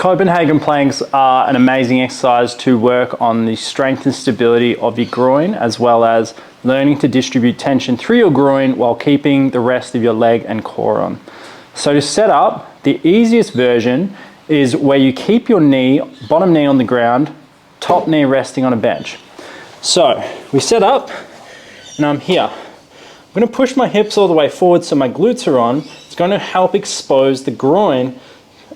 Copenhagen planks are an amazing exercise to work on the strength and stability of your groin, as well as learning to distribute tension through your groin while keeping the rest of your leg and core on. So to set up, the easiest version is where you keep your knee, bottom knee on the ground, top knee resting on a bench. So we set up and I'm here. I'm going to push my hips all the way forward so my glutes are on. It's going to help expose the groin,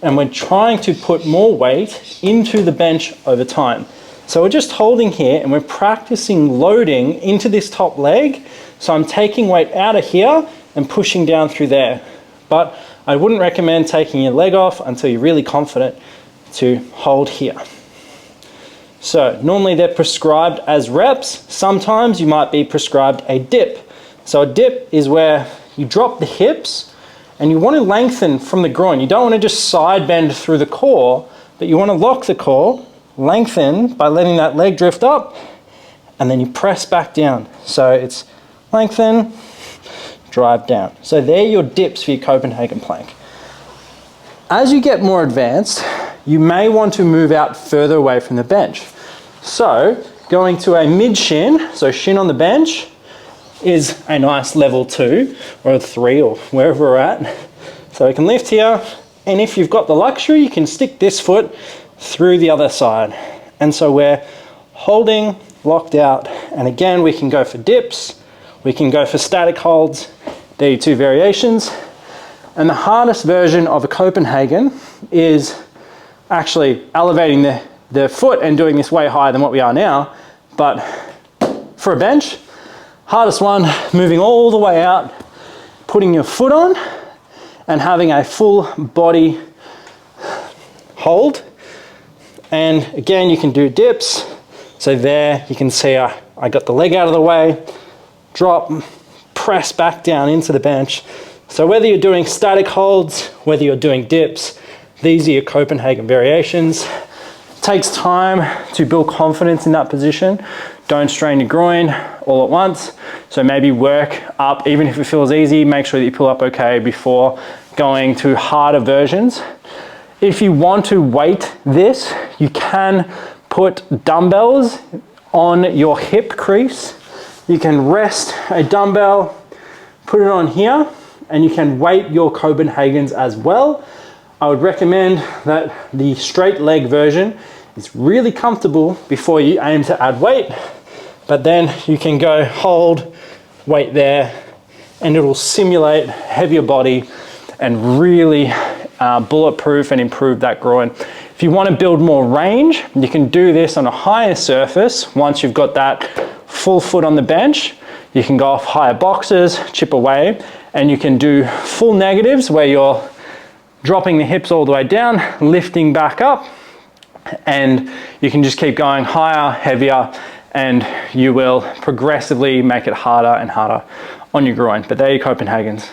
and we're trying to put more weight into the bench over time. So we're just holding here and we're practicing loading into this top leg. So I'm taking weight out of here and pushing down through there. But I wouldn't recommend taking your leg off until you're really confident to hold here. So normally they're prescribed as reps. Sometimes you might be prescribed a dip. So a dip is where you drop the hips and you want to lengthen from the groin. You don't want to just side bend through the core, but you want to lock the core, lengthen by letting that leg drift up, and then you press back down. So it's lengthen, drive down. So they're your dips for your Copenhagen plank. As you get more advanced, you may want to move out further away from the bench. So going to a mid shin, so shin on the bench, is a nice level 2 or a 3 or wherever we're at. So we can lift here, and if you've got the luxury, you can stick this foot through the other side. And so we're holding, locked out, and again we can go for dips, we can go for static holds. There are your two variations. And the hardest version of a Copenhagen is actually elevating the foot and doing this way higher than what we are now. But for a bench, hardest one, moving all the way out, putting your foot on and having a full body hold. And again, you can do dips. So there you can see I got the leg out of the way, drop, press back down into the bench. So whether you're doing static holds, whether you're doing dips, these are your Copenhagen variations. It takes time to build confidence in that position. Don't strain your groin all at once. So maybe work up, even if it feels easy, make sure that you pull up okay before going to harder versions. If you want to weight this, you can put dumbbells on your hip crease. You can rest a dumbbell, put it on here, and you can weight your Copenhagens as well. I would recommend that the straight leg version is really comfortable before you aim to add weight, but then you can go hold, weight there, and it'll simulate heavier body and really bulletproof and improve that groin. If you want to build more range, you can do this on a higher surface. Once you've got that full foot on the bench, you can go off higher boxes, chip away, and you can do full negatives where you're dropping the hips all the way down, lifting back up, and you can just keep going higher, heavier, and you will progressively make it harder and harder on your groin. But there are your Copenhagens.